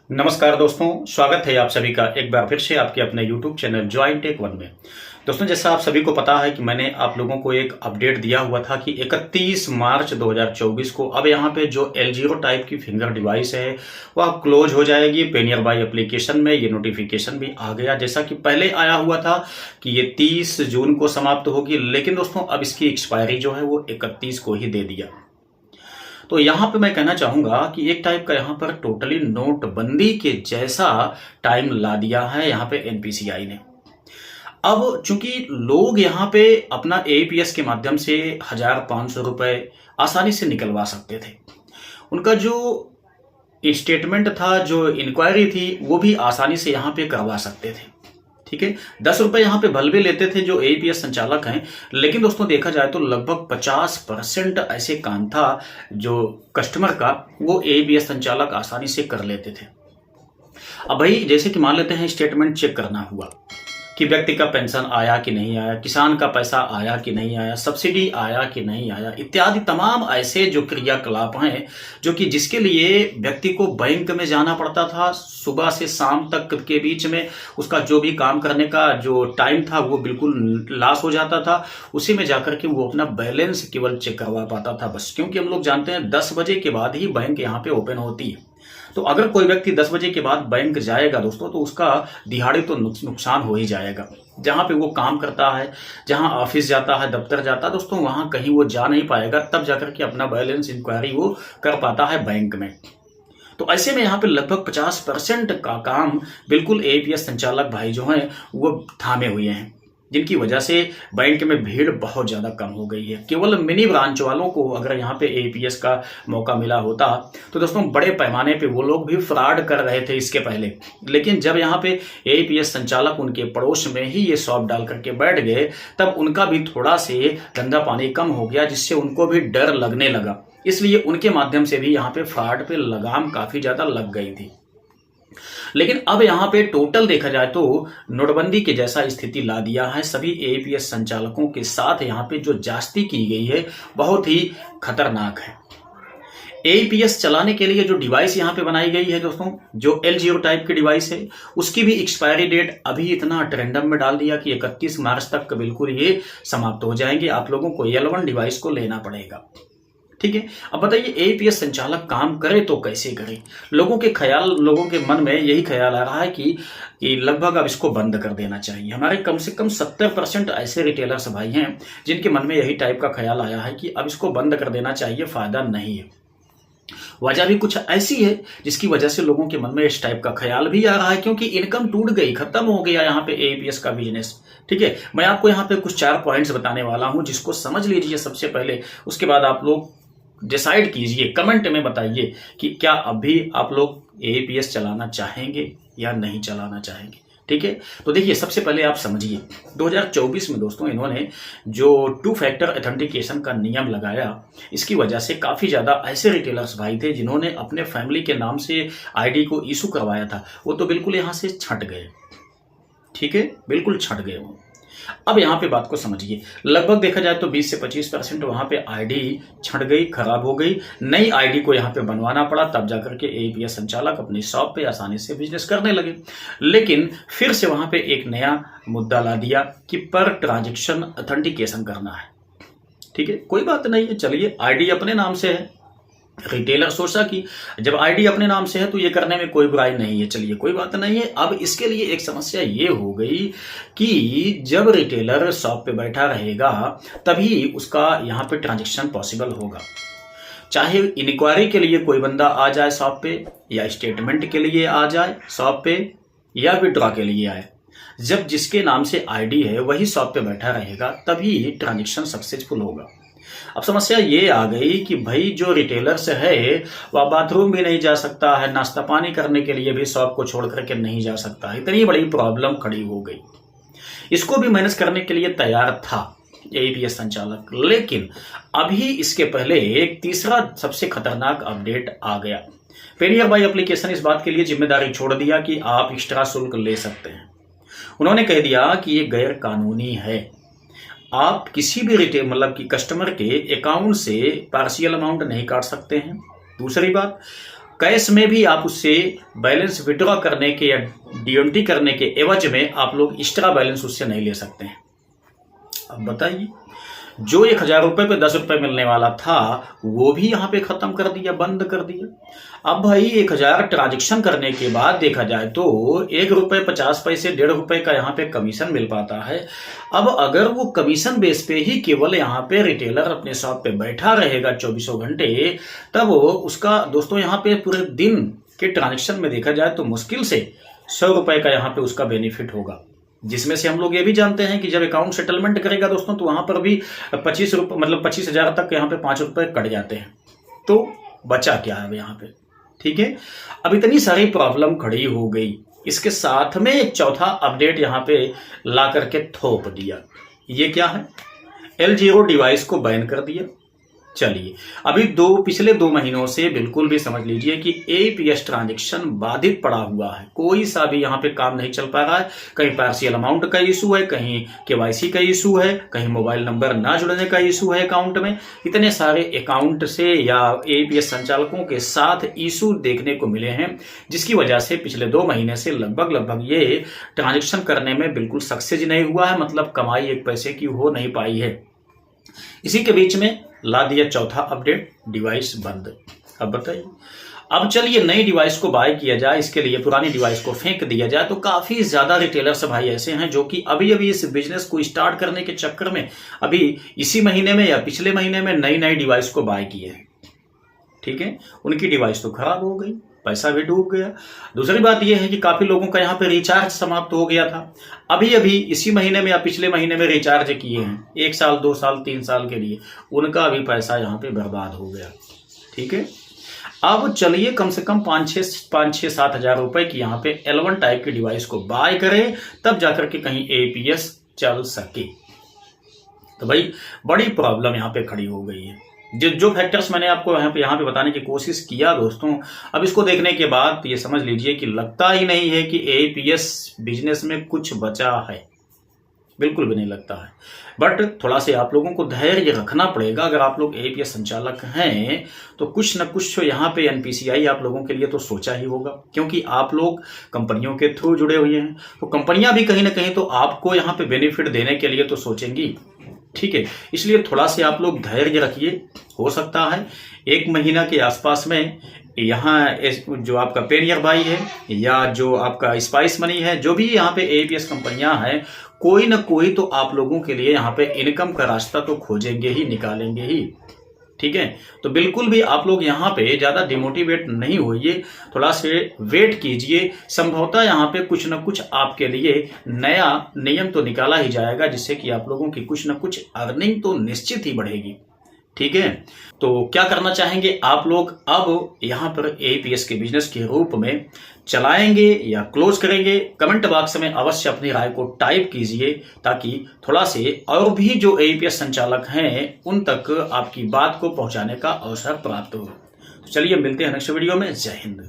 नमस्कार दोस्तों, स्वागत है आप सभी का एक बार फिर से आपके अपने YouTube channel join tech one में। दोस्तों, जैसा आप सभी को पता है कि मैंने आप लोगों को एक अपडेट दिया हुआ था कि 31 मार्च 2024 को अब यहाँ पे जो L0 टाइप की फिंगर डिवाइस है वह क्लोज हो जाएगी पेनियर बाई एप्लीकेशन में। ये नोटिफिकेशन भी आ गया, जैसा कि पहले आया हुआ था कि ये 30 जून को समाप्त होगी, लेकिन दोस्तों अब इसकी एक्सपायरी जो है वो 31 को ही दे दिया। तो यहाँ पे मैं कहना चाहूंगा कि एक टाइप का यहाँ पर टोटली नोटबंदी के जैसा टाइम ला दिया है यहाँ पे एनपीसीआई ने। अब चूंकि लोग यहाँ पे अपना एपीएस के माध्यम से 1,500 रुपए आसानी से निकलवा सकते थे, उनका जो स्टेटमेंट था, जो इंक्वायरी थी, वो भी आसानी से यहाँ पे करवा सकते थे। ठीक है, 10 रुपए यहाँ पे भल भी लेते थे जो एपीएस संचालक हैं, लेकिन दोस्तों देखा जाए तो लगभग 50% ऐसे काम था जो कस्टमर का वो एपीएस संचालक आसानी से कर लेते थे। अब भाई जैसे कि मान लेते हैं स्टेटमेंट चेक करना हुआ कि व्यक्ति का पेंशन आया कि नहीं आया, किसान का पैसा आया कि नहीं आया, सब्सिडी आया कि नहीं आया, इत्यादि तमाम ऐसे जो क्रियाकलाप हैं जो कि जिसके लिए व्यक्ति को बैंक में जाना पड़ता था, सुबह से शाम तक के बीच में उसका जो भी काम करने का जो टाइम था वो बिल्कुल लॉस हो जाता था। उसी में जाकर के वो अपना बैलेंस केवल चेक करवा पाता था बस, क्योंकि हम लोग जानते हैं 10 बजे के बाद ही बैंक यहाँ पे ओपन होती है। तो अगर कोई व्यक्ति 10 बजे के बाद बैंक जाएगा दोस्तों, तो उसका दिहाड़ी तो नुकसान हो ही जाएगा। जहां पे वो काम करता है, जहां ऑफिस जाता है, दफ्तर जाता है दोस्तों, वहां कहीं वो जा नहीं पाएगा, तब जाकर के अपना बैलेंस इंक्वायरी वो कर पाता है बैंक में। तो ऐसे में यहाँ पे लगभग 50% का काम बिल्कुल एपीएस संचालक भाई जो हैं वो थामे हुए हैं, जिनकी वजह से बैंक में भीड़ बहुत ज्यादा कम हो गई है। केवल मिनी ब्रांच वालों को अगर यहाँ पे एपीएस का मौका मिला होता तो दोस्तों बड़े पैमाने पे वो लोग भी फ्रॉड कर रहे थे इसके पहले, लेकिन जब यहाँ पे एपीएस संचालक उनके पड़ोस में ही ये शॉप डाल करके बैठ गए, तब उनका भी थोड़ा से गंदा पानी कम हो गया, जिससे उनको भी डर लगने लगा। इसलिए उनके माध्यम से भी यहाँ पे फ्रॉड पे लगाम काफी ज्यादा लग गई थी। लेकिन अब यहाँ पे टोटल देखा जाए तो नोटबंदी के जैसा स्थिति ला दिया है सभी एपीएस संचालकों के साथ। यहाँ पे जो जास्ती की गई है बहुत ही खतरनाक है। एपीएस चलाने के लिए जो डिवाइस यहाँ पे बनाई गई है दोस्तों, जो L0 टाइप की डिवाइस है, उसकी भी एक्सपायरी डेट अभी इतना ट्रेंडम में डाल दिया कि 31 मार्च तक बिल्कुल ये समाप्त हो जाएंगे। आप लोगों को L1 डिवाइस को लेना पड़ेगा। ठीक है, अब बताइए एपीएस संचालक काम करे तो कैसे करे? लोगों के मन में यही ख्याल आ रहा है कि लगभग अब इसको बंद कर देना चाहिए। हमारे कम से कम 70% ऐसे रिटेलर्स भाई हैं जिनके मन में यही टाइप का ख्याल आया है कि अब इसको बंद कर देना चाहिए, फायदा नहीं है। वजह भी कुछ ऐसी है जिसकी वजह से लोगों के मन में इस टाइप का ख्याल भी आ रहा है, क्योंकि इनकम टूट गई, खत्म हो गया यहाँ पे एपीएस का बिजनेस। ठीक है, मैं आपको यहाँ पे कुछ 4 पॉइंट्स बताने वाला हूं, जिसको समझ लीजिए सबसे पहले। उसके बाद आप लोग डिसाइड कीजिए, कमेंट में बताइए कि क्या अभी आप लोग एपीएस चलाना चाहेंगे या नहीं चलाना चाहेंगे। ठीक है, तो देखिए सबसे पहले आप समझिए 2024 में दोस्तों इन्होंने जो 2 फैक्टर ऑथेंटिकेशन का नियम लगाया, इसकी वजह से काफी ज्यादा ऐसे रिटेलर्स भाई थे जिन्होंने अपने फैमिली के नाम से आईडी को इशू करवाया था, वो तो बिल्कुल यहां से छट गए। ठीक है, बिल्कुल छट गए वो। अब यहाँ पे बात को समझिए, लगभग देखा जाए तो 20 से 25% वहां पे आईडी छट गई, खराब हो गई। नई आईडी को यहाँ पे बनवाना पड़ा, तब जाकर के एपीएस संचालक अपनी शॉप पे आसानी से बिजनेस करने लगे। लेकिन फिर से वहां पे एक नया मुद्दा ला दिया कि पर ट्रांजैक्शन ऑथेंटिकेशन करना है। ठीक है, कोई बात नहीं है, चलिए आईडी अपने नाम से है। रिटेलर सोचा कि जब आईडी अपने नाम से है तो ये करने में कोई बुराई नहीं है, चलिए कोई बात नहीं है। अब इसके लिए एक समस्या ये हो गई कि जब रिटेलर शॉप पे बैठा रहेगा तभी उसका यहाँ पे ट्रांजैक्शन पॉसिबल होगा। चाहे इंक्वायरी के लिए कोई बंदा आ जाए शॉप पे, या स्टेटमेंट के लिए आ जाए शॉप पे, या विड्रॉ के लिए आए, जब जिसके नाम से आईडी है वही शॉप पे बैठा रहेगा तभी ट्रांजैक्शन सक्सेसफुल होगा। अब समस्या ये आ गई कि भाई जो रिटेलर्स है वह बाथरूम भी नहीं जा सकता है, नाश्ता पानी करने के लिए भी शॉप को छोड़ करके नहीं जा सकता है। इतनी बड़ी प्रॉब्लम खड़ी हो गई। इसको भी मैनेज करने के लिए तैयार था एपीएस संचालक, लेकिन अभी इसके पहले एक तीसरा सबसे खतरनाक अपडेट आ गया। पेनियर बाई एप्लीकेशन इस बात के लिए जिम्मेदारी छोड़ दिया कि आप एक्स्ट्रा शुल्क ले सकते हैं। उन्होंने कह दिया कि ये गैर कानूनी है। आप किसी भी रिटेल मतलब कि कस्टमर के अकाउंट से पार्शियल अमाउंट नहीं काट सकते हैं। दूसरी बात, कैश में भी आप उससे बैलेंस विड्रॉ करने के या डीएमटी करने के एवज में आप लोग एक्स्ट्रा बैलेंस उससे नहीं ले सकते हैं। अब बताइए, जो 1,000 रुपये पे 10 रुपये मिलने वाला था वो भी यहाँ पे खत्म कर दिया, बंद कर दिया। अब भाई 1,000 ट्रांजेक्शन करने के बाद देखा जाए तो 1 रुपये 50 पैसे 1.5 रुपये का यहाँ पे कमीशन मिल पाता है। अब अगर वो कमीशन बेस पे ही केवल यहाँ पे रिटेलर अपने शॉप पे बैठा रहेगा 24 घंटे, तब उसका दोस्तों यहाँ पे पूरे दिन के ट्रांजेक्शन में देखा जाए तो मुश्किल से 100 रुपये का यहाँ पे उसका बेनिफिट होगा, जिसमें से हम लोग ये भी जानते हैं कि जब अकाउंट सेटलमेंट करेगा दोस्तों तो वहां पर भी 25 रुपये मतलब 25,000 तक यहाँ पे 5 रुपये कट जाते हैं। तो बचा क्या है यहाँ पे, ठीक है। अब इतनी सारी प्रॉब्लम खड़ी हो गई, इसके साथ में एक चौथा अपडेट यहाँ पे ला करके थोप दिया। ये क्या है, L0 डिवाइस को बैन कर दिया। चलिए, अभी पिछले 2 महीनों से बिल्कुल भी समझ लीजिए कि एपीएस ट्रांजैक्शन बाधित पड़ा हुआ है, कोई सा भी यहाँ पे काम नहीं चल पा रहा है। कहीं पार्शियल अमाउंट का इशू है, कहीं केवाईसी का इशू है, कहीं मोबाइल नंबर ना जुड़ने का इशू है अकाउंट में। इतने सारे अकाउंट से या एपीएस संचालकों के साथ इशू देखने को मिले हैं, जिसकी वजह से पिछले 2 महीने से लगभग ये ट्रांजेक्शन करने में बिल्कुल सक्सेस नहीं हुआ है, मतलब कमाई 1 पैसे की हो नहीं पाई है। इसी के बीच में ला दिया चौथा अपडेट, डिवाइस बंद। अब बताइए, अब चलिए नई डिवाइस को बाय किया जाए, इसके लिए पुरानी डिवाइस को फेंक दिया जाए। तो काफी ज्यादा रिटेलर्स भाई ऐसे हैं जो कि अभी इस बिजनेस को स्टार्ट करने के चक्कर में अभी इसी महीने में या पिछले महीने में नई डिवाइस को बाय किए हैं, ठीक है। उनकी डिवाइस तो खराब हो गई, पैसा भी डूब गया। दूसरी बात यह है कि काफी लोगों का यहाँ पे रिचार्ज समाप्त हो गया था, अभी इसी महीने में या पिछले महीने में रिचार्ज किए हैं 1 साल 2 साल 3 साल के लिए, उनका भी पैसा यहाँ पे बर्बाद हो गया, ठीक है। अब चलिए कम से कम 5-6-7 हजार रुपए की यहाँ पे L1 टाइप की डिवाइस को बाय करें, तब जाकर के कहीं एपीएस चल सके। तो भाई बड़ी प्रॉब्लम यहाँ पे खड़ी हो गई है। जो फैक्टर्स मैंने आपको यहाँ पे बताने की कोशिश किया दोस्तों, अब इसको देखने के बाद ये समझ लीजिए कि लगता ही नहीं है कि एपीएस बिजनेस में कुछ बचा है, बिल्कुल भी नहीं लगता है। बट थोड़ा से आप लोगों को धैर्य रखना पड़ेगा। अगर आप लोग एपीएस संचालक हैं तो कुछ न कुछ यहाँ पे एनपीसीआई आप लोगों के लिए तो सोचा ही होगा, क्योंकि आप लोग कंपनियों के थ्रू जुड़े हुए हैं, तो कंपनियां भी कहीं ना कहीं तो आपको यहाँ पे बेनिफिट देने के लिए तो सोचेंगी, ठीक है। इसलिए थोड़ा से आप लोग धैर्य रखिए। हो सकता है 1 महीना के आसपास में यहाँ जो आपका पेनियर भाई है या जो आपका स्पाइस मनी है, जो भी यहाँ पे एपीएस कंपनियां हैं, कोई ना कोई तो आप लोगों के लिए यहाँ पे इनकम का रास्ता तो खोजेंगे ही, निकालेंगे ही, ठीक है। तो बिल्कुल भी आप लोग यहाँ पे ज्यादा डिमोटिवेट नहीं होइए, थोड़ा से वेट कीजिए। संभवतः यहाँ पे कुछ न कुछ आपके लिए नया नियम तो निकाला ही जाएगा, जिससे कि आप लोगों की कुछ न कुछ अर्निंग तो निश्चित ही बढ़ेगी, ठीक है। तो क्या करना चाहेंगे आप लोग, अब यहाँ पर एपीएस के बिजनेस के रूप में चलाएंगे या क्लोज करेंगे, कमेंट बॉक्स में अवश्य अपनी राय को टाइप कीजिए, ताकि थोड़ा से और भी जो एपीएस संचालक हैं उन तक आपकी बात को पहुंचाने का अवसर प्राप्त हो। चलिए मिलते हैं नेक्स्ट वीडियो में। जय हिंद।